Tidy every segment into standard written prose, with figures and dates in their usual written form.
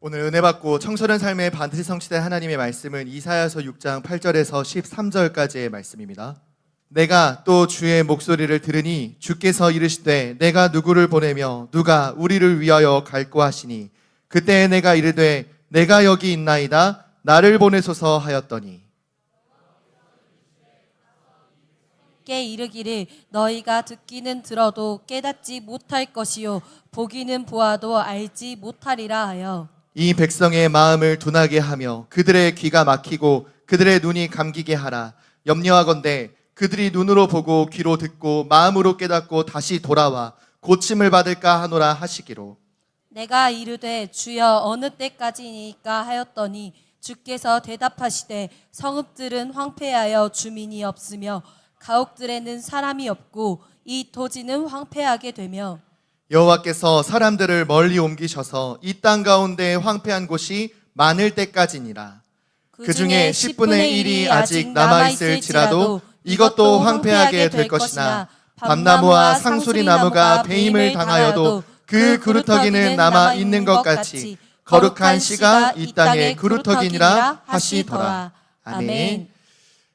오늘 은혜 받고 청소년 삶에 반드시 성취될 하나님의 말씀은 이사야서 6장 8절에서 13절까지의 말씀입니다. 내가 또 주의 목소리를 들으니 주께서 이르시되 내가 누구를 보내며 누가 우리를 위하여 갈고 하시니 그때 내가 이르되 내가 여기 있나이다 나를 보내소서 하였더니 께 이르기를 너희가 듣기는 들어도 깨닫지 못할 것이요 보기는 보아도 알지 못하리라 하여 이 백성의 마음을 둔하게 하며 그들의 귀가 막히고 그들의 눈이 감기게 하라. 염려하건대 그들이 눈으로 보고 귀로 듣고 마음으로 깨닫고 다시 돌아와 고침을 받을까 하노라 하시기로. 내가 이르되 주여 어느 때까지니까 하였더니 주께서 대답하시되 성읍들은 황폐하여 주민이 없으며 가옥들에는 사람이 없고 이 토지는 황폐하게 되며 여호와께서 사람들을 멀리 옮기셔서 이 땅 가운데 황폐한 곳이 많을 때까지니라. 그 중에 10분의 1이 아직 남아있을지라도 이것도 황폐하게 될 것이나 밤나무와 상수리나무가 배임을 당하여도 그 그루터기는 남아있는 것 같이 거룩한 씨가 이 땅의 그루터기니라 하시더라. 아멘.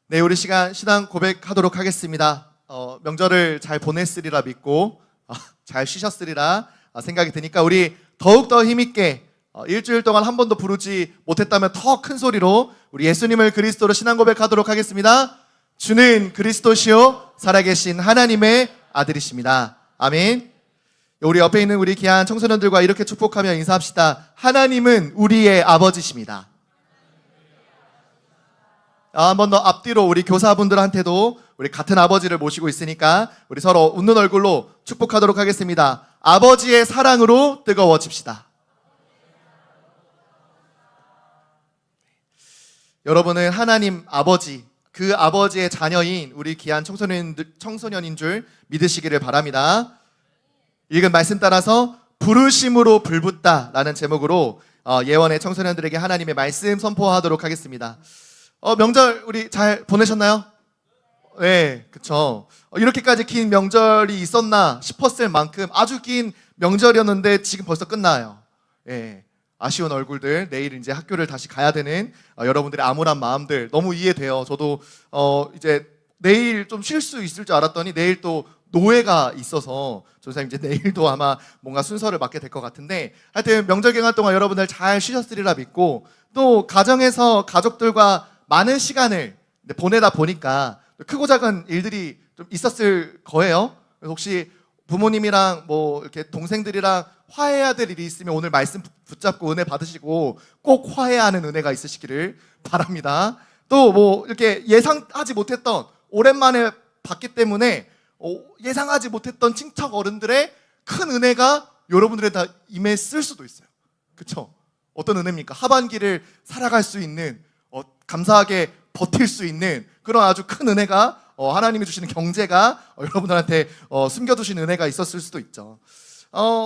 네, 우리 신앙 고백하도록 하겠습니다. 명절을 잘 보냈으리라 믿고 잘 쉬셨으리라 생각이 드니까 우리 더욱더 힘있게 일주일 동안 한 번도 부르지 못했다면 더 큰 소리로 우리 예수님을 그리스도로 신앙 고백하도록 하겠습니다. 주는 그리스도시요 살아계신 하나님의 아들이십니다. 아멘. 우리 옆에 있는 우리 귀한 청소년들과 이렇게 축복하며 인사합시다. 하나님은 우리의 아버지십니다. 한 번 더 앞뒤로 우리 교사분들한테도 우리 같은 아버지를 모시고 있으니까 우리 서로 웃는 얼굴로 축복하도록 하겠습니다. 아버지의 사랑으로 뜨거워집시다. 여러분은 하나님 아버지, 그 아버지의 자녀인 우리 귀한 청소년인 줄 믿으시기를 바랍니다. 읽은 말씀 따라서 부르심으로 불붙다 라는 제목으로 예원의 청소년들에게 하나님의 말씀 선포하도록 하겠습니다. 명절 우리 잘 보내셨나요? 네, 그쵸. 이렇게까지 긴 명절이 있었나 싶었을 만큼 아주 긴 명절이었는데 지금 벌써 끝나요. 예, 아쉬운 얼굴들, 내일 이제 학교를 다시 가야 되는 여러분들의 암울한 마음들 너무 이해돼요. 저도 이제 내일 좀 쉴 수 있을 줄 알았더니 내일 또 노회가 있어서 조사님 이제 내일도 아마 뭔가 순서를 맡게 될 것 같은데 하여튼 명절 기간 동안 여러분들 잘 쉬셨으리라 믿고 또 가정에서 가족들과 많은 시간을 보내다 보니까 크고 작은 일들이 좀 있었을 거예요. 그래서 혹시 부모님이랑 뭐 이렇게 동생들이랑 화해해야 될 일이 있으면 오늘 말씀 붙잡고 은혜 받으시고 꼭 화해하는 은혜가 있으시기를 바랍니다. 또 뭐 이렇게 예상하지 못했던 오랜만에 봤기 때문에 예상하지 못했던 친척 어른들의 큰 은혜가 여러분들에 다 임했을 수도 있어요. 그렇죠? 어떤 은혜입니까? 하반기를 살아갈 수 있는 감사하게 버틸 수 있는 그런 아주 큰 은혜가 하나님이 주시는 경제가 여러분들한테 숨겨두신 은혜가 있었을 수도 있죠.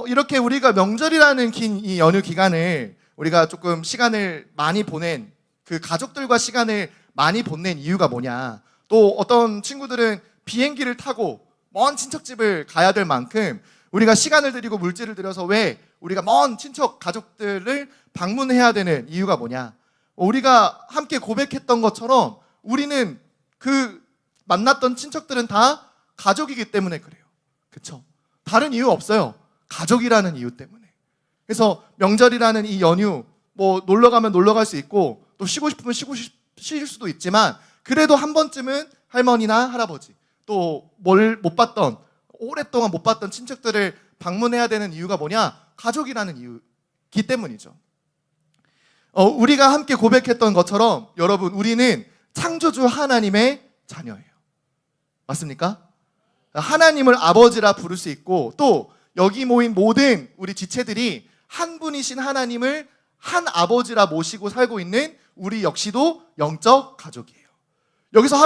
이렇게 우리가 명절이라는 긴 이 연휴 기간을 우리가 조금 시간을 많이 보낸 그 가족들과 시간을 많이 보낸 이유가 뭐냐. 또 어떤 친구들은 비행기를 타고 먼 친척집을 가야 될 만큼 우리가 시간을 들이고 물질을 들여서 왜 우리가 먼 친척 가족들을 방문해야 되는 이유가 뭐냐. 우리가 함께 고백했던 것처럼 우리는 그 만났던 친척들은 다 가족이기 때문에 그래요. 그렇죠? 다른 이유 없어요. 가족이라는 이유 때문에. 그래서 명절이라는 이 연휴 뭐 놀러 가면 놀러 갈 수 있고 또 쉬고 싶으면 쉴 수도 있지만 그래도 한 번쯤은 할머니나 할아버지 또 뭘 못 봤던 오랫동안 못 봤던 친척들을 방문해야 되는 이유가 뭐냐? 가족이라는 이유기 때문이죠. 우리가 함께 고백했던 것처럼 여러분 우리는 창조주 하나님의 자녀예요. 맞습니까? 하나님을 아버지라 부를 수 있고 또 여기 모인 모든 우리 지체들이 한 분이신 하나님을 한 아버지라 모시고 살고 있는 우리 역시도 영적 가족이에요. 여기서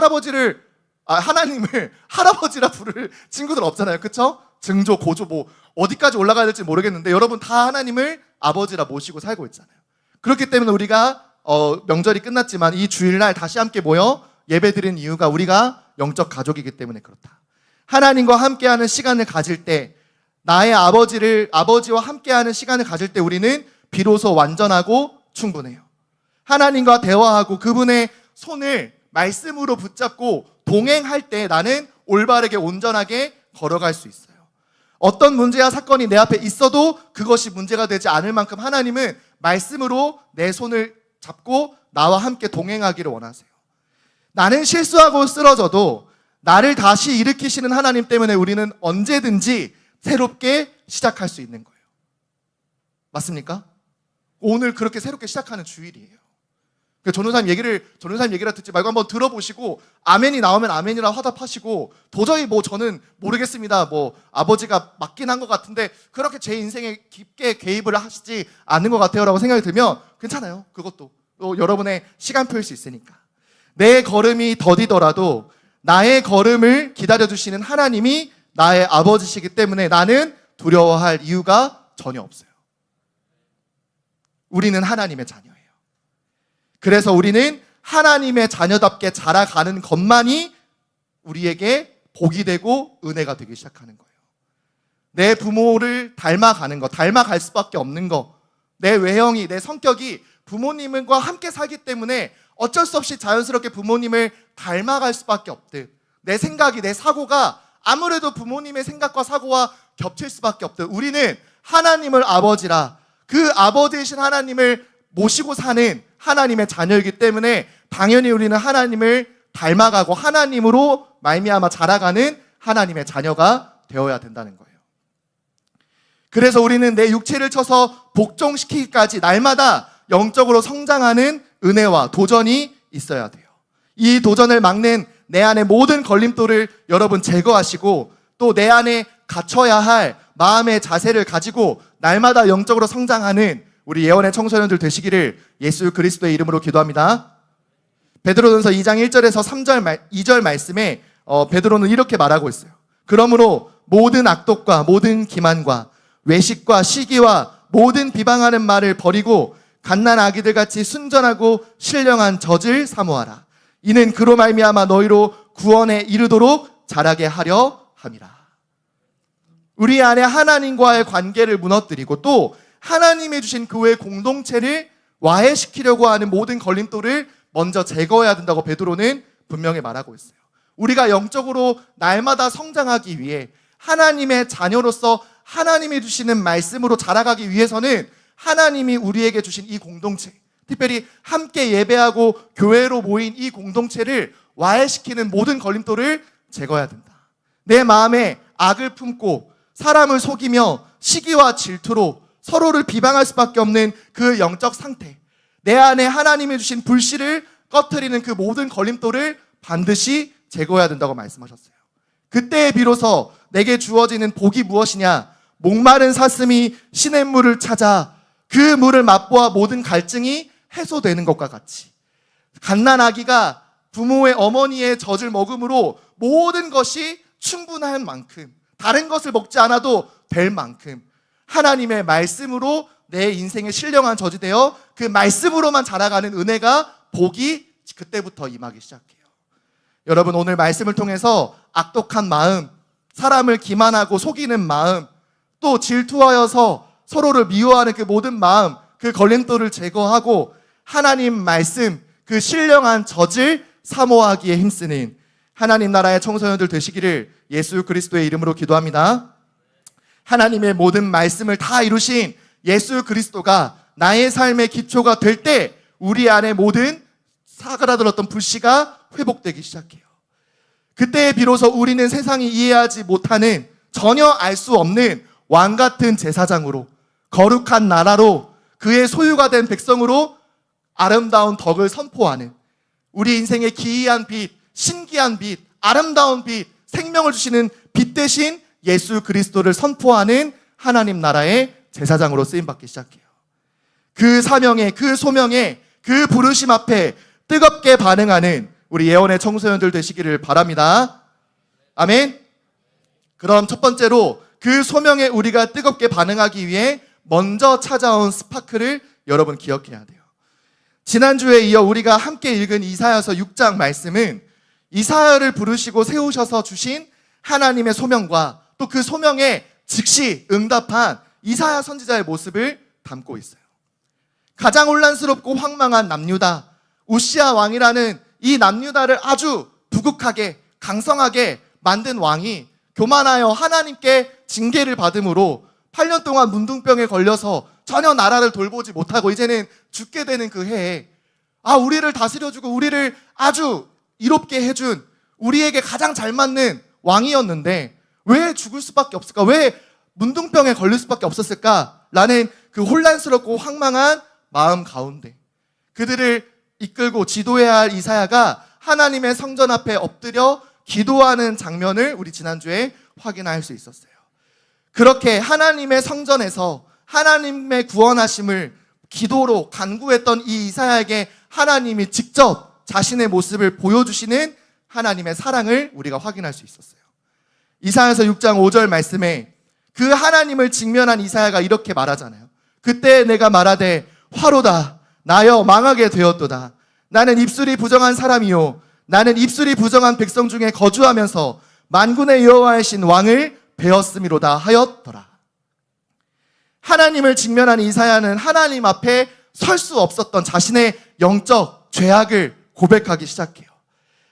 하나님을 할아버지라 부를 친구들 없잖아요. 그렇죠? 증조, 고조 뭐 어디까지 올라가야 될지 모르겠는데 여러분 다 하나님을 아버지라 모시고 살고 있잖아요. 그렇기 때문에 우리가 명절이 끝났지만 이 주일날 다시 함께 모여 예배드리는 이유가 우리가 영적 가족이기 때문에 그렇다. 하나님과 함께하는 시간을 가질 때 나의 아버지와 함께하는 시간을 가질 때 우리는 비로소 완전하고 충분해요. 하나님과 대화하고 그분의 손을 말씀으로 붙잡고 동행할 때 나는 올바르게 온전하게 걸어갈 수 있어요. 어떤 문제와 사건이 내 앞에 있어도 그것이 문제가 되지 않을 만큼 하나님은 말씀으로 내 손을 잡고 나와 함께 동행하기를 원하세요. 나는 실수하고 쓰러져도 나를 다시 일으키시는 하나님 때문에 우리는 언제든지 새롭게 시작할 수 있는 거예요. 맞습니까? 오늘 그렇게 새롭게 시작하는 주일이에요. 전도사님 얘기라 듣지 말고 한번 들어보시고 아멘이 나오면 아멘이라 화답하시고 도저히 저는 모르겠습니다. 아버지가 맞긴 한 것 같은데 그렇게 제 인생에 깊게 개입을 하시지 않는 것 같아요 라고 생각이 들면 괜찮아요. 그것도 여러분의 시간표일 수 있으니까. 내 걸음이 더디더라도 나의 걸음을 기다려주시는 하나님이 나의 아버지시기 때문에 나는 두려워할 이유가 전혀 없어요. 우리는 하나님의 자녀예요. 그래서 우리는 하나님의 자녀답게 자라가는 것만이 우리에게 복이 되고 은혜가 되기 시작하는 거예요. 내 부모를 닮아가는 거, 닮아갈 수밖에 없는 거, 내 외형이, 내 성격이 부모님과 함께 살기 때문에 어쩔 수 없이 자연스럽게 부모님을 닮아갈 수밖에 없듯 내 생각이, 내 사고가 아무래도 부모님의 생각과 사고와 겹칠 수밖에 없듯 우리는 하나님을 아버지라 그 아버지이신 하나님을 모시고 사는 하나님의 자녀이기 때문에 당연히 우리는 하나님을 닮아가고 하나님으로 말미암아 자라가는 하나님의 자녀가 되어야 된다는 거예요. 그래서 우리는 내 육체를 쳐서 복종시키기까지 날마다 영적으로 성장하는 은혜와 도전이 있어야 돼요. 이 도전을 막는 내 안의 모든 걸림돌을 여러분 제거하시고 또 내 안에 갖춰야 할 마음의 자세를 가지고 날마다 영적으로 성장하는 우리 예언의 청소년들 되시기를 예수 그리스도의 이름으로 기도합니다. 베드로전서 2장 1절에서 2절 말씀에 베드로는 이렇게 말하고 있어요. 그러므로 모든 악독과 모든 기만과 외식과 시기와 모든 비방하는 말을 버리고 갓난 아기들같이 순전하고 신령한 젖을 사모하라. 이는 그로 말미암아 너희로 구원에 이르도록 자라게 하려 함이라. 우리 안에 하나님과의 관계를 무너뜨리고 또 하나님이 주신 교회 공동체를 와해시키려고 하는 모든 걸림돌을 먼저 제거해야 된다고 베드로는 분명히 말하고 있어요. 우리가 영적으로 날마다 성장하기 위해 하나님의 자녀로서 하나님이 주시는 말씀으로 자라가기 위해서는 하나님이 우리에게 주신 이 공동체, 특별히 함께 예배하고 교회로 모인 이 공동체를 와해시키는 모든 걸림돌을 제거해야 된다. 내 마음에 악을 품고 사람을 속이며 시기와 질투로 서로를 비방할 수밖에 없는 그 영적 상태, 내 안에 하나님이 주신 불씨를 꺼트리는 그 모든 걸림돌을 반드시 제거해야 된다고 말씀하셨어요. 그때 비로소 내게 주어지는 복이 무엇이냐? 목마른 사슴이 시냇물을 찾아 그 물을 맛보아 모든 갈증이 해소되는 것과 같이 갓난 아기가 부모의 어머니의 젖을 먹음으로 모든 것이 충분할 만큼 다른 것을 먹지 않아도 될 만큼 하나님의 말씀으로 내 인생의 신령한 젖이 되어 그 말씀으로만 자라가는 은혜가 복이 그때부터 임하기 시작해요. 여러분 오늘 말씀을 통해서 악독한 마음, 사람을 기만하고 속이는 마음, 또 질투하여서 서로를 미워하는 그 모든 마음, 그 걸림돌을 제거하고 하나님 말씀, 그 신령한 젖을 사모하기에 힘쓰는 하나님 나라의 청소년들 되시기를 예수 그리스도의 이름으로 기도합니다. 하나님의 모든 말씀을 다 이루신 예수 그리스도가 나의 삶의 기초가 될 때 우리 안에 모든 사그라들었던 불씨가 회복되기 시작해요. 그때 비로소 우리는 세상이 이해하지 못하는 전혀 알 수 없는 왕 같은 제사장으로 거룩한 나라로 그의 소유가 된 백성으로 아름다운 덕을 선포하는 우리 인생의 기이한 빛, 신기한 빛, 아름다운 빛, 생명을 주시는 빛 대신 예수 그리스도를 선포하는 하나님 나라의 제사장으로 쓰임받기 시작해요. 그 사명에, 그 소명에, 그 부르심 앞에 뜨겁게 반응하는 우리 예언의 청소년들 되시기를 바랍니다. 아멘. 그럼 첫 번째로 그 소명에 우리가 뜨겁게 반응하기 위해 먼저 찾아온 스파크를 여러분 기억해야 돼요. 지난주에 이어 우리가 함께 읽은 이사야서 6장 말씀은 이사야를 부르시고 세우셔서 주신 하나님의 소명과 또 그 소명에 즉시 응답한 이사야 선지자의 모습을 담고 있어요. 가장 혼란스럽고 황망한 남유다, 우시아 왕이라는 이 남유다를 아주 부국하게 강성하게 만든 왕이 교만하여 하나님께 징계를 받음으로 8년 동안 문둥병에 걸려서 전혀 나라를 돌보지 못하고 이제는 죽게 되는 그 해에 우리를 다스려주고 우리를 아주 이롭게 해준 우리에게 가장 잘 맞는 왕이었는데 왜 죽을 수밖에 없을까? 왜 문둥병에 걸릴 수밖에 없었을까? 라는 그 혼란스럽고 황망한 마음 가운데 그들을 이끌고 지도해야 할 이사야가 하나님의 성전 앞에 엎드려 기도하는 장면을 우리 지난주에 확인할 수 있었어요. 그렇게 하나님의 성전에서 하나님의 구원하심을 기도로 간구했던 이 이사야에게 하나님이 직접 자신의 모습을 보여주시는 하나님의 사랑을 우리가 확인할 수 있었어요. 이사야서 6장 5절 말씀에 그 하나님을 직면한 이사야가 이렇게 말하잖아요. 그때 내가 말하되 화로다 나여 망하게 되었도다. 나는 입술이 부정한 사람이요 나는 입술이 부정한 백성 중에 거주하면서 만군의 여호와이신 왕을 배웠음이로다 하였더라. 하나님을 직면한 이사야는 하나님 앞에 설 수 없었던 자신의 영적 죄악을 고백하기 시작해요.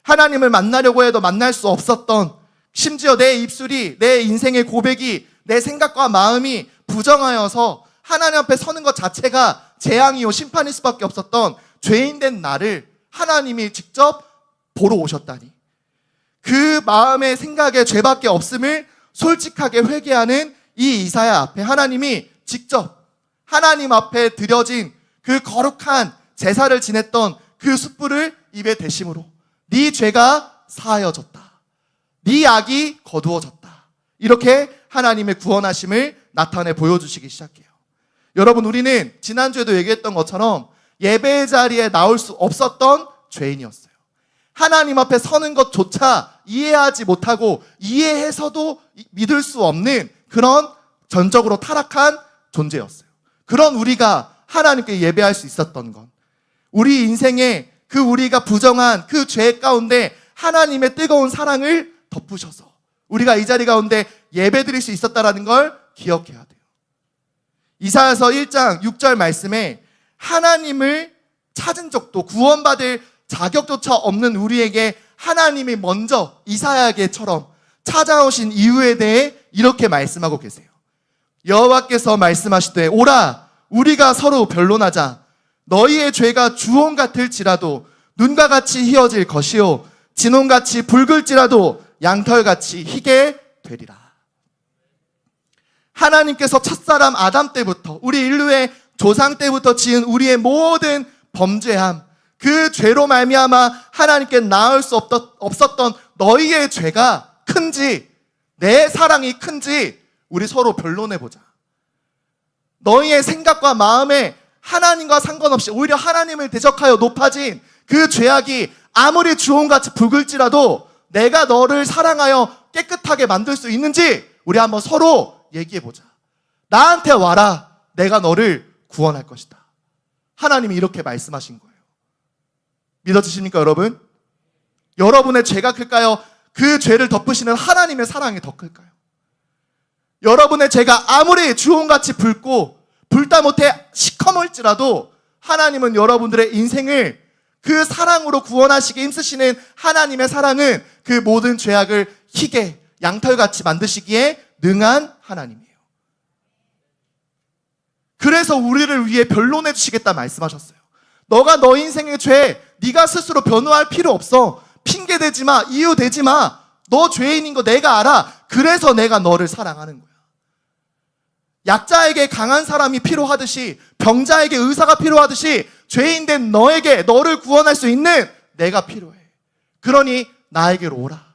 하나님을 만나려고 해도 만날 수 없었던, 심지어 내 입술이, 내 인생의 고백이, 내 생각과 마음이 부정하여서 하나님 앞에 서는 것 자체가 재앙이요 심판일 수밖에 없었던 죄인된 나를 하나님이 직접 보러 오셨다니, 그 마음의 생각에 죄밖에 없음을 솔직하게 회개하는 이 이사야 앞에 하나님이 직접 하나님 앞에 드려진 그 거룩한 제사를 지냈던 그 숯불을 입에 대심으로 네 죄가 사하여졌다, 네 악이 거두어졌다, 이렇게 하나님의 구원하심을 나타내 보여주시기 시작해요. 여러분, 우리는 지난주에도 얘기했던 것처럼 예배의 자리에 나올 수 없었던 죄인이었어요. 하나님 앞에 서는 것조차 이해하지 못하고 이해해서도 믿을 수 없는 그런 전적으로 타락한 존재였어요. 그런 우리가 하나님께 예배할 수 있었던 건, 우리 인생에 그 우리가 부정한 그 죄 가운데 하나님의 뜨거운 사랑을 덮으셔서 우리가 이 자리 가운데 예배드릴 수 있었다라는 걸 기억해야 돼요. 이사야서 1장 6절 말씀에 하나님을 찾은 적도 구원받을 자격조차 없는 우리에게 하나님이 먼저 이사야에게처럼 찾아오신 이유에 대해 이렇게 말씀하고 계세요. 여호와께서 말씀하시되 오라 우리가 서로 변론하자. 너희의 죄가 주홍 같을지라도 눈과 같이 희어질 것이요 진홍같이 붉을지라도 양털같이 희게 되리라. 하나님께서 첫사람 아담 때부터 우리 인류의 조상 때부터 지은 우리의 모든 범죄함, 그 죄로 말미암아 하나님께 나을 수 없었던 너희의 죄가 큰지 내 사랑이 큰지 우리 서로 변론해보자. 너희의 생각과 마음에 하나님과 상관없이 오히려 하나님을 대적하여 높아진 그 죄악이 아무리 주홍같이 붉을지라도 내가 너를 사랑하여 깨끗하게 만들 수 있는지 우리 한번 서로 얘기해보자. 나한테 와라. 내가 너를 구원할 것이다. 하나님이 이렇게 말씀하신 거예요. 믿어지십니까, 여러분? 여러분의 죄가 클까요? 그 죄를 덮으시는 하나님의 사랑이 더 클까요? 여러분의 죄가 아무리 주홍같이 붉고 불다 못해 시커멀지라도 하나님은 여러분들의 인생을 그 사랑으로 구원하시기 힘쓰시는 하나님의 사랑은 그 모든 죄악을 희게 양털같이 만드시기에 능한 하나님이에요. 그래서 우리를 위해 변론해 주시겠다 말씀하셨어요. 너가 너 인생의 죄 네가 스스로 변호할 필요 없어. 핑계대지 마. 이유 대지 마. 너 죄인인 거 내가 알아. 그래서 내가 너를 사랑하는 거야. 약자에게 강한 사람이 필요하듯이, 병자에게 의사가 필요하듯이 죄인된 너에게 너를 구원할 수 있는 내가 필요해. 그러니 나에게로 오라.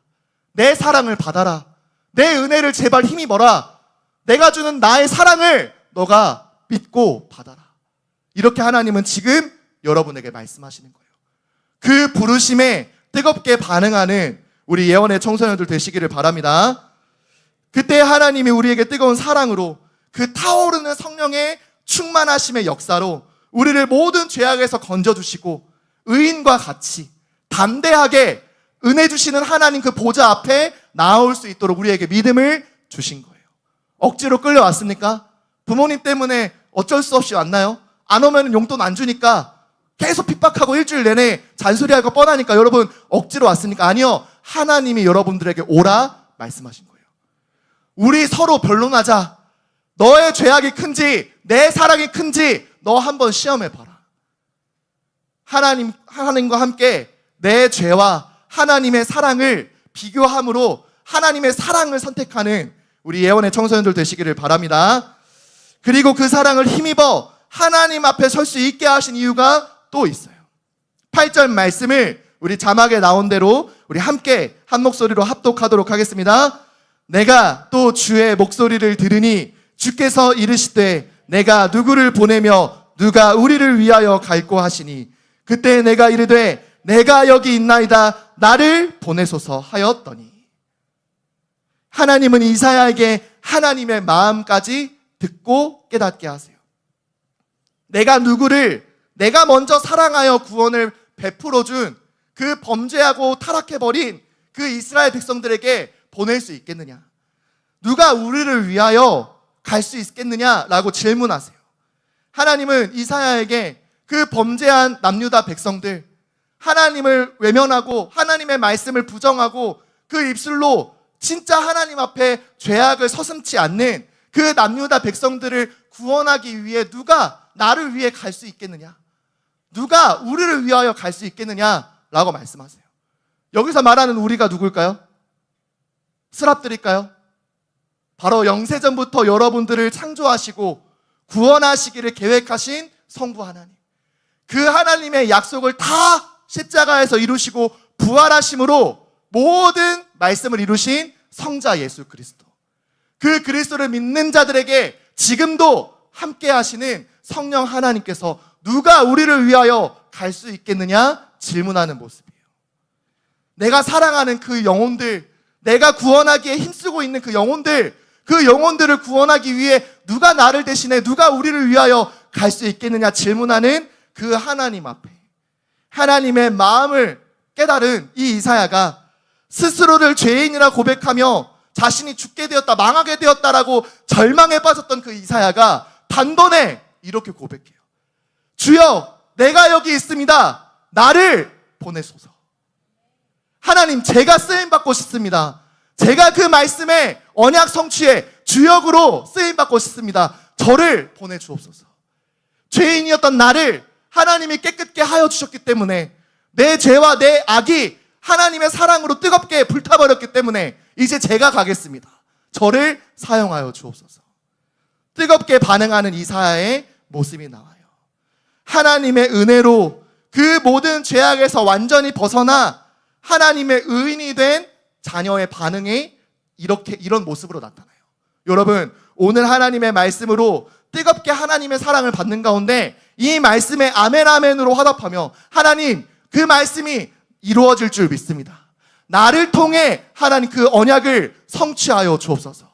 내 사랑을 받아라. 내 은혜를 제발 힘입어라. 내가 주는 나의 사랑을 너가 믿고 받아라. 이렇게 하나님은 지금 여러분에게 말씀하시는 거예요. 그 부르심에 뜨겁게 반응하는 우리 예언의 청소년들 되시기를 바랍니다. 그때 하나님이 우리에게 뜨거운 사랑으로 그 타오르는 성령의 충만하심의 역사로 우리를 모든 죄악에서 건져주시고 의인과 같이 담대하게 은혜 주시는 하나님 그 보좌 앞에 나올 수 있도록 우리에게 믿음을 주신 거예요. 억지로 끌려왔습니까? 부모님 때문에 어쩔 수 없이 왔나요? 안 오면 용돈 안 주니까 계속 핍박하고 일주일 내내 잔소리할 거 뻔하니까 여러분 억지로 왔습니까? 아니요. 하나님이 여러분들에게 오라 말씀하신 거예요. 우리 서로 변론하자. 너의 죄악이 큰지 내 사랑이 큰지 너 한번 시험해봐라. 하나님과 함께 내 죄와 하나님의 사랑을 비교함으로 하나님의 사랑을 선택하는 우리 예언의 청소년들 되시기를 바랍니다. 그리고 그 사랑을 힘입어 하나님 앞에 설 수 있게 하신 이유가 또 있어요. 8절 말씀을 우리 자막에 나온 대로 우리 함께 한 목소리로 합독하도록 하겠습니다. 내가 또 주의 목소리를 들으니 주께서 이르시되 내가 누구를 보내며 누가 우리를 위하여 갈고 하시니 그때 내가 이르되 내가 여기 있나이다 나를 보내소서 하였더니 하나님은 이사야에게 하나님의 마음까지 듣고 깨닫게 하세요. 내가 누구를 내가 먼저 사랑하여 구원을 베풀어준 그 범죄하고 타락해버린 그 이스라엘 백성들에게 보낼 수 있겠느냐? 누가 우리를 위하여 갈 수 있겠느냐라고 질문하세요. 하나님은 이사야에게 그 범죄한 남유다 백성들, 하나님을 외면하고 하나님의 말씀을 부정하고 그 입술로 진짜 하나님 앞에 죄악을 서슴지 않는 그 남유다 백성들을 구원하기 위해 누가 나를 위해 갈 수 있겠느냐? 누가 우리를 위하여 갈 수 있겠느냐라고 말씀하세요. 여기서 말하는 우리가 누굴까요? 스랍들일까요? 바로 영세전부터 여러분들을 창조하시고 구원하시기를 계획하신 성부 하나님. 그 하나님의 약속을 다 십자가에서 이루시고 부활하심으로 모든 말씀을 이루신 성자 예수 그리스도. 그 그리스도를 믿는 자들에게 지금도 함께 하시는 성령 하나님께서 누가 우리를 위하여 갈 수 있겠느냐 질문하는 모습이에요. 내가 사랑하는 그 영혼들, 내가 구원하기에 힘쓰고 있는 그 영혼들을 구원하기 위해 누가 나를 대신해 누가 우리를 위하여 갈 수 있겠느냐 질문하는 그 하나님 앞에 하나님의 마음을 깨달은 이 이사야가 스스로를 죄인이라 고백하며 자신이 죽게 되었다, 망하게 되었다라고 절망에 빠졌던 그 이사야가 단번에 이렇게 고백해요. 주여, 내가 여기 있습니다. 나를 보내소서. 하나님, 제가 쓰임받고 싶습니다. 제가 그 말씀의 언약 성취의 주역으로 쓰임받고 싶습니다. 저를 보내주옵소서. 죄인이었던 나를 하나님이 깨끗게 하여 주셨기 때문에 내 죄와 내 악이 하나님의 사랑으로 뜨겁게 불타버렸기 때문에 이제 제가 가겠습니다. 저를 사용하여 주옵소서. 뜨겁게 반응하는 이사야의 모습이 나와요. 하나님의 은혜로 그 모든 죄악에서 완전히 벗어나 하나님의 의인이 된 자녀의 반응이 이런 모습으로 나타나요. 여러분, 오늘 하나님의 말씀으로 뜨겁게 하나님의 사랑을 받는 가운데 이 말씀에 아멘 아멘으로 화답하며 하나님, 그 말씀이 이루어질 줄 믿습니다. 나를 통해 하나님 그 언약을 성취하여 주옵소서.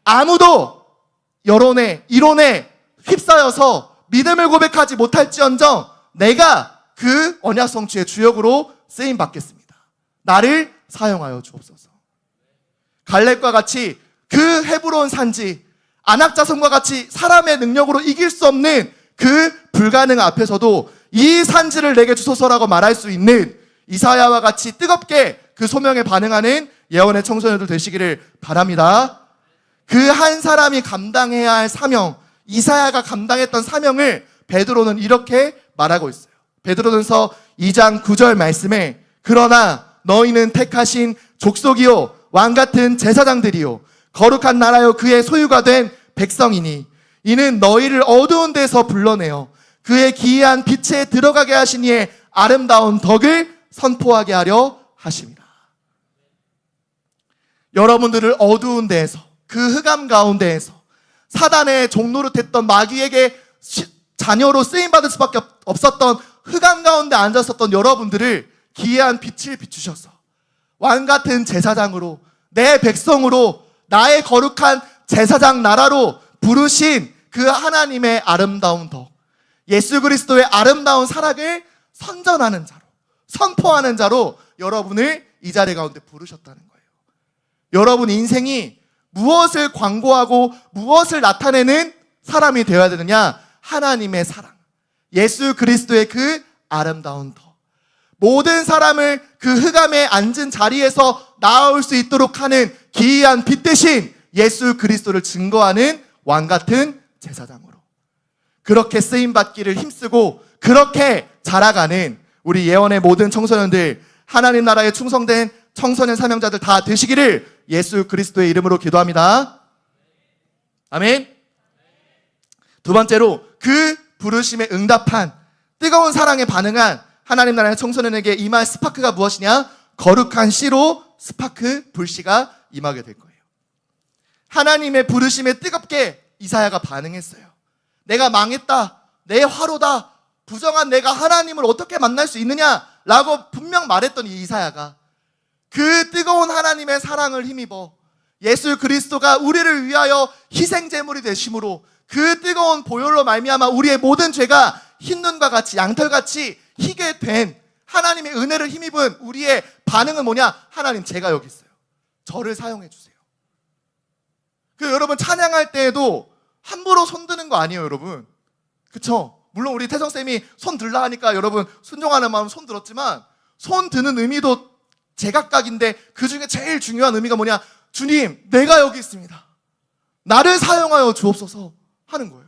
아무도 여론에 이론에 휩싸여서 믿음을 고백하지 못할지언정 내가 그 언약 성취의 주역으로 쓰임 받겠습니다. 나를 사용하여 주옵소서. 갈렙과 같이 그 헤브론 산지 안악자성과 같이 사람의 능력으로 이길 수 없는 그 불가능 앞에서도 이 산지를 내게 주소서라고 말할 수 있는 이사야와 같이 뜨겁게 그 소명에 반응하는 예언의 청소년들 되시기를 바랍니다. 그 한 사람이 감당해야 할 사명, 이사야가 감당했던 사명을 베드로는 이렇게 말하고 있어요. 베드로전서 2장 9절 말씀에 그러나 너희는 택하신 족속이요 왕같은 제사장들이요 거룩한 나라요 그의 소유가 된 백성이니 이는 너희를 어두운 데서 불러내어 그의 기이한 빛에 들어가게 하신 이의 아름다운 덕을 선포하게 하려 하심이라. 여러분들을 어두운 데에서 그 흑암 가운데에서 사단의 종노릇했던 마귀에게 자녀로 쓰임받을 수밖에 없었던 흑암 가운데 앉았었던 여러분들을 기이한 빛을 비추셔서 왕같은 제사장으로 내 백성으로 나의 거룩한 제사장 나라로 부르신 그 하나님의 아름다운 덕, 예수 그리스도의 아름다운 사랑을 선전하는 자로, 선포하는 자로 여러분을 이 자리 가운데 부르셨다는 거예요. 여러분 인생이 무엇을 광고하고 무엇을 나타내는 사람이 되어야 되느냐? 하나님의 사랑, 예수 그리스도의 그 아름다운 터. 모든 사람을 그 흑암에 앉은 자리에서 나올 수 있도록 하는 기이한 빛 대신 예수 그리스도를 증거하는 왕 같은 제사장으로 그렇게 쓰임받기를 힘쓰고 그렇게 자라가는 우리 예언의 모든 청소년들, 하나님 나라에 충성된 청소년 사명자들 다 되시기를 예수 그리스도의 이름으로 기도합니다. 아멘. 두 번째로 그 부르심에 응답한 뜨거운 사랑에 반응한 하나님 나라의 청소년에게 임할 스파크가 무엇이냐? 거룩한 씨로 스파크 불씨가 임하게 될 거예요. 하나님의 부르심에 뜨겁게 이사야가 반응했어요. 내가 망했다, 내 화로다, 부정한 내가 하나님을 어떻게 만날 수 있느냐라고 분명 말했던 이 이사야가 그 뜨거운 하나님의 사랑을 힘입어 예수 그리스도가 우리를 위하여 희생제물이 되심으로 그 뜨거운 보혈로 말미암아 우리의 모든 죄가 흰눈과 같이 양털같이 희게 된 하나님의 은혜를 힘입은 우리의 반응은 뭐냐? 하나님, 제가 여기 있어요. 저를 사용해 주세요. 여러분 찬양할 때에도 함부로 손 드는 거 아니에요, 여러분. 그쵸? 물론 우리 태성쌤이 손 들라 하니까 여러분 순종하는 마음 손 들었지만 손 드는 의미도 제각각인데 그 중에 제일 중요한 의미가 뭐냐? 주님, 내가 여기 있습니다. 나를 사용하여 주옵소서 하는 거예요.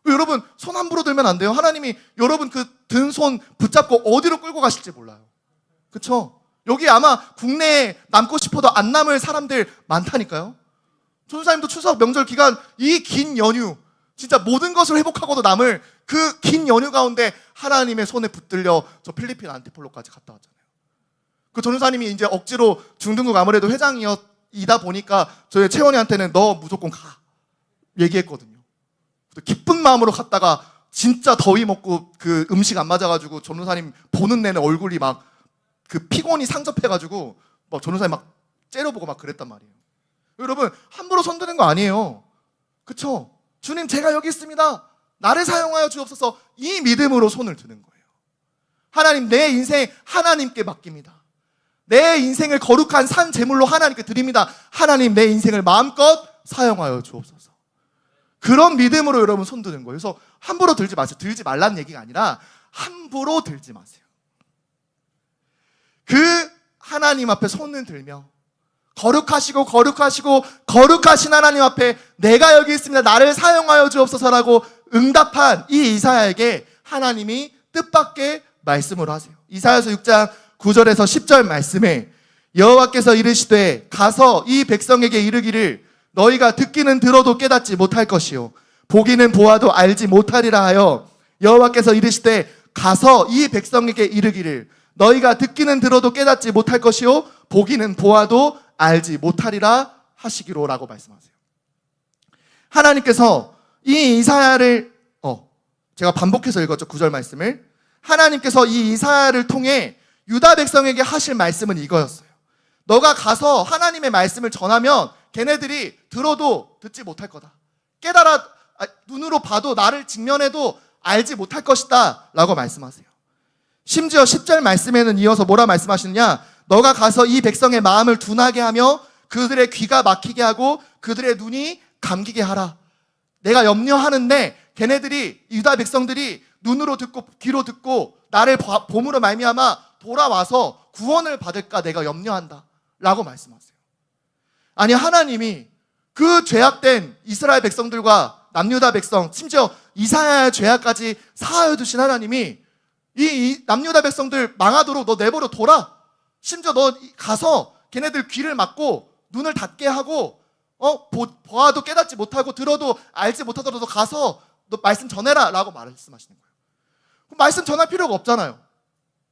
여러분 손 함부로 들면 안 돼요. 하나님이 여러분 그 든 손 붙잡고 어디로 끌고 가실지 몰라요. 그쵸? 여기 아마 국내에 남고 싶어도 안 남을 사람들 많다니까요. 전도사님도 추석 명절 기간 이 긴 연휴 진짜 모든 것을 회복하고도 남을 그 긴 연휴 가운데 하나님의 손에 붙들려 저 필리핀 안티폴로까지 갔다 왔잖아요. 그 전도사님이 이제 억지로 중등국 아무래도 회장이다 보니까 저희 채원이한테는 너 무조건 가 얘기했거든요. 기쁜 마음으로 갔다가 진짜 더위 먹고 그 음식 안 맞아가지고 전도사님 보는 내내 얼굴이 막 그 피곤이 상접해가지고 막 전도사님 막 째려보고 막 그랬단 말이에요. 여러분 함부로 손드는 거 아니에요. 그쵸? 주님, 제가 여기 있습니다. 나를 사용하여 주옵소서. 이 믿음으로 손을 드는 거예요. 하나님, 내 인생 하나님께 맡깁니다. 내 인생을 거룩한 산 제물로 하나님께 드립니다. 하나님, 내 인생을 마음껏 사용하여 주옵소서. 그런 믿음으로 여러분 손 드는 거예요. 그래서 함부로 들지 마세요. 들지 말라는 얘기가 아니라 함부로 들지 마세요. 그 하나님 앞에 손을 들며 거룩하시고 거룩하신 하나님 앞에 내가 여기 있습니다. 나를 사용하여 주옵소서라고 응답한 이 이사야에게 하나님이 뜻밖의 말씀을 하세요. 이사야서 6장 9절에서 10절 말씀에 여호와께서 이르시되 가서 이 백성에게 이르기를 너희가 듣기는 들어도 깨닫지 못할 것이요 보기는 보아도 알지 못하리라 하여 여호와께서 이르시되 가서 이 백성에게 이르기를 너희가 듣기는 들어도 깨닫지 못할 것이요 보기는 보아도 알지 못하리라 하시기로라고 말씀하세요. 하나님께서 이 이사야를 제가 반복해서 읽었죠. 9절 말씀을. 하나님께서 이 이사야를 통해 유다 백성에게 하실 말씀은 이거였어요. 너가 가서 하나님의 말씀을 전하면 걔네들이 들어도 듣지 못할 거다. 눈으로 봐도 나를 직면해도 알지 못할 것이다 라고 말씀하세요. 심지어 10절 말씀에는 이어서 뭐라 말씀하시느냐? 너가 가서 이 백성의 마음을 둔하게 하며 그들의 귀가 막히게 하고 그들의 눈이 감기게 하라. 내가 염려하는데 걔네들이 유다 백성들이 눈으로 듣고 귀로 듣고 나를 봄으로 말미암아 돌아와서 구원을 받을까 내가 염려한다 라고 말씀하세요. 아니, 하나님이 그 죄악된 이스라엘 백성들과 남유다 백성, 심지어 이사야의 죄악까지 사하여 두신 하나님이 이 남유다 백성들 망하도록 너 내버려 둬라. 심지어 너 가서 걔네들 귀를 막고 눈을 닫게 하고 보아도 깨닫지 못하고 들어도 알지 못하더라도 가서 너 말씀 전해라 라고 말씀하시는 거예요. 그럼 말씀 전할 필요가 없잖아요.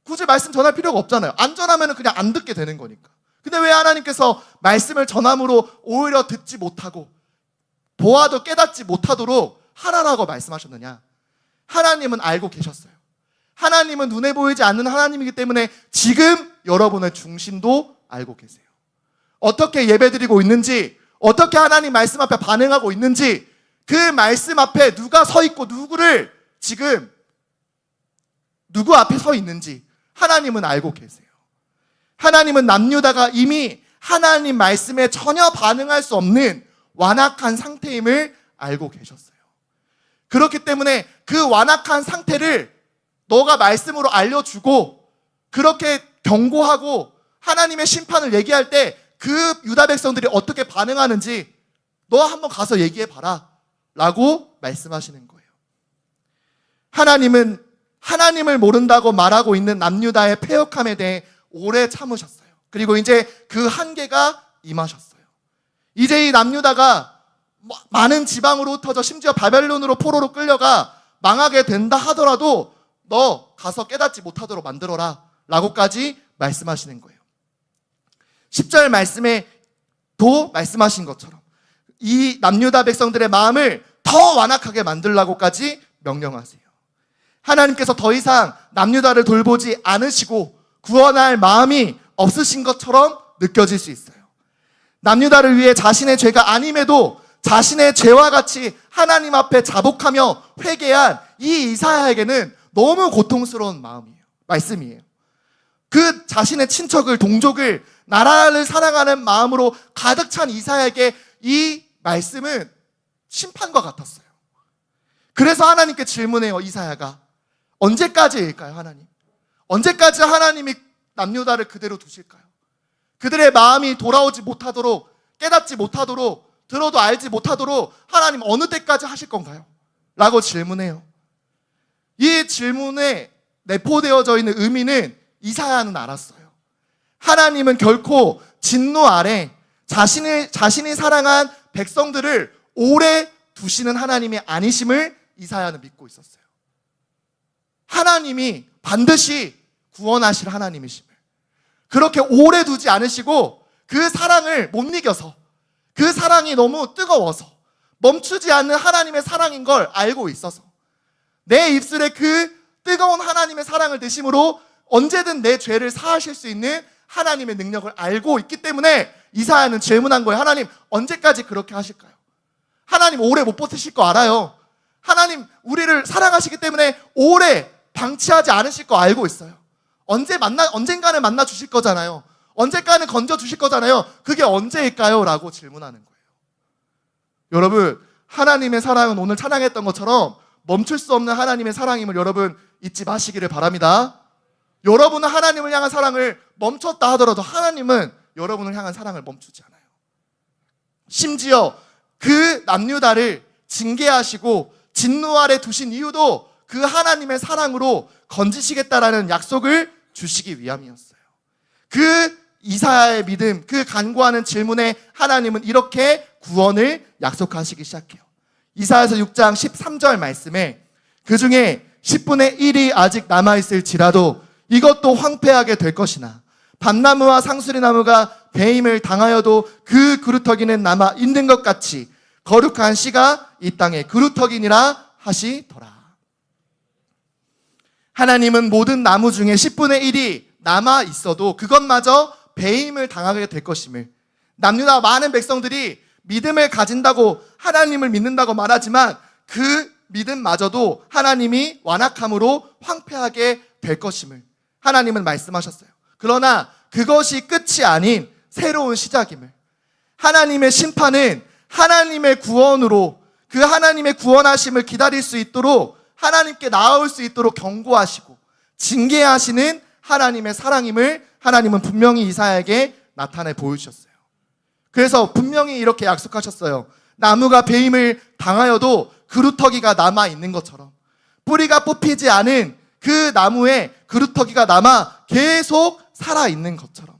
굳이 말씀 전할 필요가 없잖아요. 안 전하면 그냥 안 듣게 되는 거니까. 근데 왜 하나님께서 말씀을 전함으로 오히려 듣지 못하고 보아도 깨닫지 못하도록 하라라고 말씀하셨느냐? 하나님은 알고 계셨어요. 하나님은 눈에 보이지 않는 하나님이기 때문에 지금 여러분의 중심도 알고 계세요. 어떻게 예배드리고 있는지, 어떻게 하나님 말씀 앞에 반응하고 있는지, 그 말씀 앞에 누가 서 있고 누구를 지금 누구 앞에 서 있는지 하나님은 알고 계세요. 하나님은 남유다가 이미 하나님 말씀에 전혀 반응할 수 없는 완악한 상태임을 알고 계셨어요. 그렇기 때문에 그 완악한 상태를 너가 말씀으로 알려주고 그렇게 경고하고 하나님의 심판을 얘기할 때 그 유다 백성들이 어떻게 반응하는지 너 한번 가서 얘기해 봐라 라고 말씀하시는 거예요. 하나님은 하나님을 모른다고 말하고 있는 남유다의 패역함에 대해 오래 참으셨어요. 그리고 이제 그 한계가 임하셨어요. 이제 이 남유다가 많은 지방으로 흩어져 심지어 바벨론으로 포로로 끌려가 망하게 된다 하더라도 너 가서 깨닫지 못하도록 만들어라 라고까지 말씀하시는 거예요. 10절 말씀에도 말씀하신 것처럼 이 남유다 백성들의 마음을 더 완악하게 만들라고까지 명령하세요. 하나님께서 더 이상 남유다를 돌보지 않으시고 구원할 마음이 없으신 것처럼 느껴질 수 있어요. 남유다를 위해 자신의 죄가 아님에도 자신의 죄와 같이 하나님 앞에 자복하며 회개한 이 이사야에게는 너무 고통스러운 말씀이에요. 그 자신의 친척을, 동족을, 나라를 사랑하는 마음으로 가득 찬 이사야에게 이 말씀은 심판과 같았어요. 그래서 하나님께 질문해요. 이사야가 언제까지일까요? 하나님, 언제까지 하나님이 남유다를 그대로 두실까요? 그들의 마음이 돌아오지 못하도록, 깨닫지 못하도록, 들어도 알지 못하도록 하나님 어느 때까지 하실 건가요? 라고 질문해요. 이 질문에 내포되어져 있는 의미는 이사야는 알았어요. 하나님은 결코 진노 아래 자신이 사랑한 백성들을 오래 두시는 하나님이 아니심을 이사야는 믿고 있었어요. 하나님이 반드시 구원하실 하나님이심을, 그렇게 오래 두지 않으시고 그 사랑을 못 이겨서, 그 사랑이 너무 뜨거워서 멈추지 않는 하나님의 사랑인 걸 알고 있어서 내 입술에 그 뜨거운 하나님의 사랑을 드심으로 언제든 내 죄를 사하실 수 있는 하나님의 능력을 알고 있기 때문에 이사야는 질문한 거예요. 하나님, 언제까지 그렇게 하실까요? 하나님 오래 못 버티실 거 알아요. 하나님 우리를 사랑하시기 때문에 오래 방치하지 않으실 거 알고 있어요. 언젠가는 만나 주실 거잖아요. 언젠가는 건져 주실 거잖아요. 그게 언제일까요? 라고 질문하는 거예요. 여러분, 하나님의 사랑은 오늘 찬양했던 것처럼 멈출 수 없는 하나님의 사랑임을 여러분 잊지 마시기를 바랍니다. 여러분은 하나님을 향한 사랑을 멈췄다 하더라도 하나님은 여러분을 향한 사랑을 멈추지 않아요. 심지어 그 남유다를 징계하시고 진노 아래 두신 이유도 그 하나님의 사랑으로 건지시겠다라는 약속을 주시기 위함이었어요. 그 이사야의 믿음, 그 간구하는 질문에 하나님은 이렇게 구원을 약속하시기 시작해요. 이사야서 6장 13절 말씀에 그 중에 10분의 1이 아직 남아있을지라도 이것도 황폐하게 될 것이나 밤나무와 상수리나무가 배임을 당하여도 그 그루터기는 남아 있는 것 같이 거룩한 씨가 이 땅에 그루터기니라 하시더라. 하나님은 모든 나무 중에 10분의 1이 남아 있어도 그것마저 배임을 당하게 될 것임을, 남유다 많은 백성들이 믿음을 가진다고 하나님을 믿는다고 말하지만 그 믿음마저도 하나님이 완악함으로 황폐하게 될 것임을 하나님은 말씀하셨어요. 그러나 그것이 끝이 아닌 새로운 시작임을, 하나님의 심판은 하나님의 구원으로 그 하나님의 구원하심을 기다릴 수 있도록 하나님께 나아올 수 있도록 경고하시고 징계하시는 하나님의 사랑임을 하나님은 분명히 이사야에게 나타내 보여주셨어요. 그래서 분명히 이렇게 약속하셨어요. 나무가 배임을 당하여도 그루터기가 남아있는 것처럼, 뿌리가 뽑히지 않은 그 나무에 그루터기가 남아 계속 살아있는 것처럼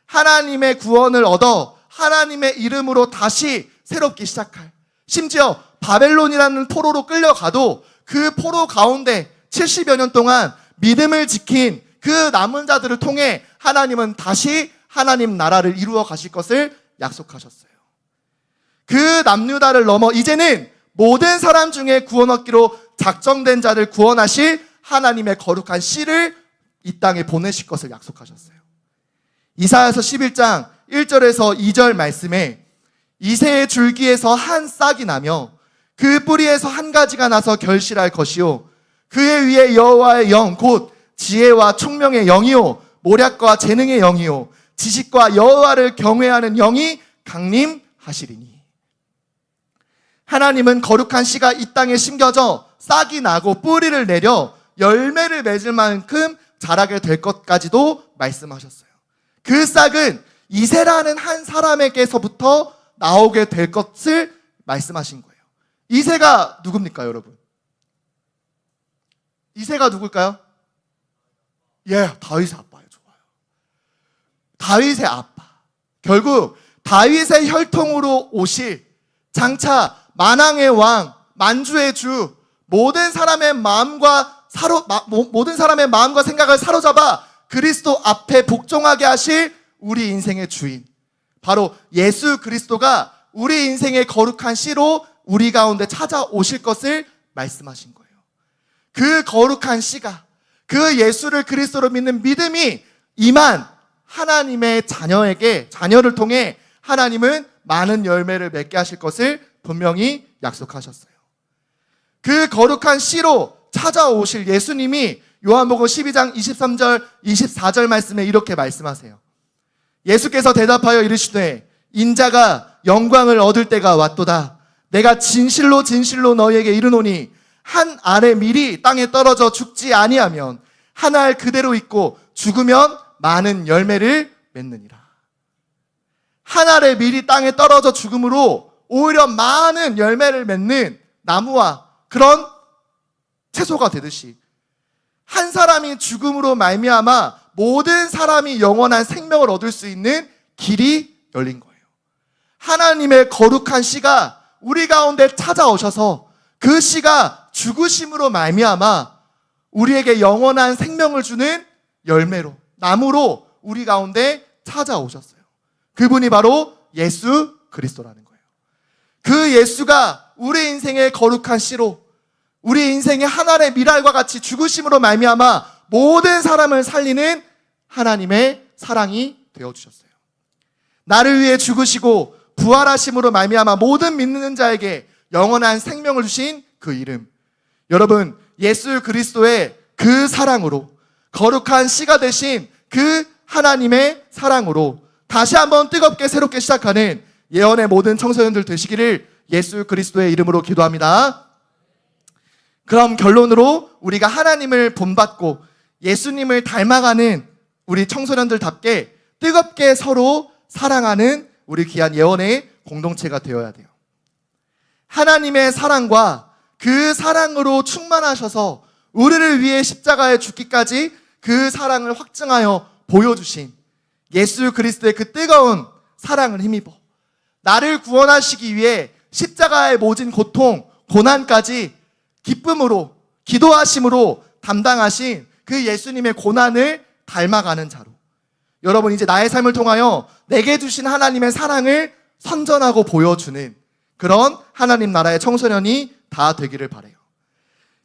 하나님의 구원을 얻어 하나님의 이름으로 다시 새롭게 시작할, 심지어 바벨론이라는 포로로 끌려가도 그 포로 가운데 70여 년 동안 믿음을 지킨 그 남은 자들을 통해 하나님은 다시 하나님 나라를 이루어 가실 것을 약속하셨어요. 그 남유다를 넘어 이제는 모든 사람 중에 구원 얻기로 작정된 자를 구원하실 하나님의 거룩한 씨를 이 땅에 보내실 것을 약속하셨어요. 이사야서 11장 1절에서 2절 말씀에 이새의 줄기에서 한 싹이 나며 그 뿌리에서 한 가지가 나서 결실할 것이요 그의 위에 여호와의 영 곧 지혜와 총명의 영이요 모략과 재능의 영이요 지식과 여호와를 경외하는 영이 강림하시리니. 하나님은 거룩한 씨가 이 땅에 심겨져 싹이 나고 뿌리를 내려 열매를 맺을 만큼 자라게 될 것까지도 말씀하셨어요. 그 싹은 이새라는 한 사람에게서부터 나오게 될 것을 말씀하신 거예요. 이새가 누굽니까, 여러분? 이새가 누굴까요? 예, 다윗의 아빠예요. 좋아요. 다윗의 아빠. 결국 다윗의 혈통으로 오실 장차 만왕의 왕, 만주의 주, 모든 사람의 마음과 생각을 사로잡아 그리스도 앞에 복종하게 하실 우리 인생의 주인, 바로 예수 그리스도가 우리 인생의 거룩한 씨로 우리 가운데 찾아오실 것을 말씀하신 거예요. 그 거룩한 씨가, 그 예수를 그리스도로 믿는 믿음이 임한 하나님의 자녀를 통해 하나님은 많은 열매를 맺게 하실 것을 분명히 약속하셨어요. 그 거룩한 씨로 찾아오실 예수님이 요한복음 12장 23절 24절 말씀에 이렇게 말씀하세요. 예수께서 대답하여 이르시되 인자가 영광을 얻을 때가 왔도다. 내가 진실로 진실로 너희에게 이르노니 한 알의 밀이 땅에 떨어져 죽지 아니하면 한 알 그대로 있고 죽으면 많은 열매를 맺느니라. 한 알의 밀이 땅에 떨어져 죽음으로 오히려 많은 열매를 맺는 나무와 그런 채소가 되듯이 한 사람이 죽음으로 말미암아 모든 사람이 영원한 생명을 얻을 수 있는 길이 열린 거예요. 하나님의 거룩한 씨가 우리 가운데 찾아오셔서 그 씨가 죽으심으로 말미암아 우리에게 영원한 생명을 주는 열매로, 나무로 우리 가운데 찾아오셨어요. 그분이 바로 예수 그리스도라는 거예요. 그 예수가 우리 인생의 거룩한 씨로, 우리 인생의 한 알의 밀알과 같이 죽으심으로 말미암아 모든 사람을 살리는 하나님의 사랑이 되어주셨어요. 나를 위해 죽으시고 부활하심으로 말미암아 모든 믿는 자에게 영원한 생명을 주신 그 이름, 여러분, 예수 그리스도의 그 사랑으로, 거룩한 씨가 되신 그 하나님의 사랑으로 다시 한번 뜨겁게 새롭게 시작하는 예언의 모든 청소년들 되시기를 예수 그리스도의 이름으로 기도합니다. 그럼 결론으로 우리가 하나님을 본받고 예수님을 닮아가는 우리 청소년들답게 뜨겁게 서로 사랑하는 우리 귀한 예언의 공동체가 되어야 돼요. 하나님의 사랑과 그 사랑으로 충만하셔서 우리를 위해 십자가에 죽기까지 그 사랑을 확증하여 보여주신 예수 그리스도의 그 뜨거운 사랑을 힘입어 나를 구원하시기 위해 십자가의 모진 고통, 고난까지 기쁨으로, 기도하심으로 담당하신 그 예수님의 고난을 닮아가는 자로, 여러분 이제 나의 삶을 통하여 내게 주신 하나님의 사랑을 선전하고 보여주는 그런 하나님 나라의 청소년이 다 되기를 바라요.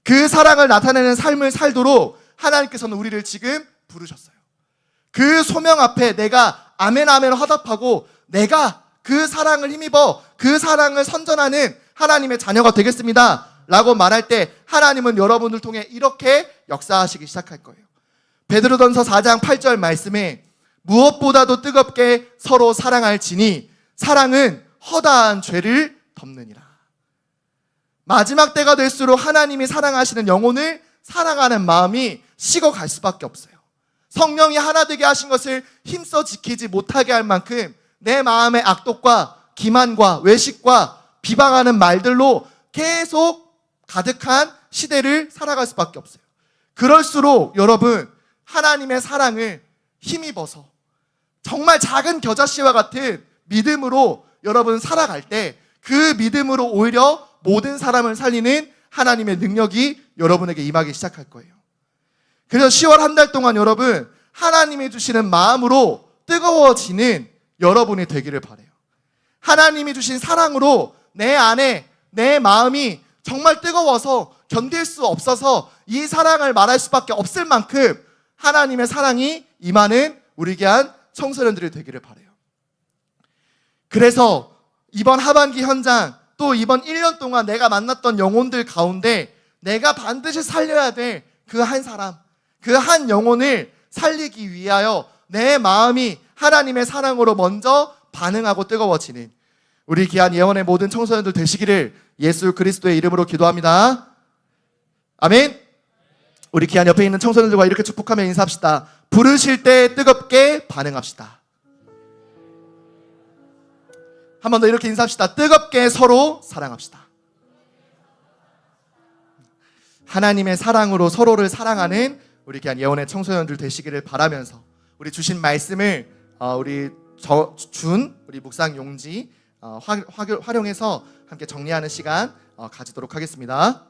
그 사랑을 나타내는 삶을 살도록 하나님께서는 우리를 지금 부르셨어요. 그 소명 앞에 내가 아멘 아멘 화답하고 내가 그 사랑을 힘입어 그 사랑을 선전하는 하나님의 자녀가 되겠습니다 라고 말할 때 하나님은 여러분을 통해 이렇게 역사하시기 시작할 거예요. 베드로전서 4장 8절 말씀에 무엇보다도 뜨겁게 서로 사랑할지니 사랑은 허다한 죄를 덮느니라. 마지막 때가 될수록 하나님이 사랑하시는 영혼을 사랑하는 마음이 식어갈 수밖에 없어요. 성령이 하나 되게 하신 것을 힘써 지키지 못하게 할 만큼 내 마음의 악독과 기만과 외식과 비방하는 말들로 계속 가득한 시대를 살아갈 수밖에 없어요. 그럴수록 여러분 하나님의 사랑을 힘입어서 정말 작은 겨자씨와 같은 믿음으로 여러분 살아갈 때 그 믿음으로 오히려 모든 사람을 살리는 하나님의 능력이 여러분에게 임하기 시작할 거예요. 그래서 10월 한 달 동안 여러분 하나님이 주시는 마음으로 뜨거워지는 여러분이 되기를 바라요. 하나님이 주신 사랑으로 내 안에 내 마음이 정말 뜨거워서 견딜 수 없어서 이 사랑을 말할 수밖에 없을 만큼 하나님의 사랑이 임하는 우리 귀한 청소년들이 되기를 바라요. 그래서 이번 하반기 현장 또 이번 1년 동안 내가 만났던 영혼들 가운데 내가 반드시 살려야 될 그 한 사람, 그 한 영혼을 살리기 위하여 내 마음이 하나님의 사랑으로 먼저 반응하고 뜨거워지는 우리 귀한 예원의 모든 청소년들 되시기를 예수 그리스도의 이름으로 기도합니다. 아멘. 우리 귀한 옆에 있는 청소년들과 이렇게 축복하며 인사합시다. 부르실 때 뜨겁게 반응합시다. 한 번 더 이렇게 인사합시다. 뜨겁게 서로 사랑합시다. 하나님의 사랑으로 서로를 사랑하는 우리 귀한 예원의 청소년들 되시기를 바라면서 우리 주신 말씀을 우리 묵상 용지 활용해서 함께 정리하는 시간 가지도록 하겠습니다.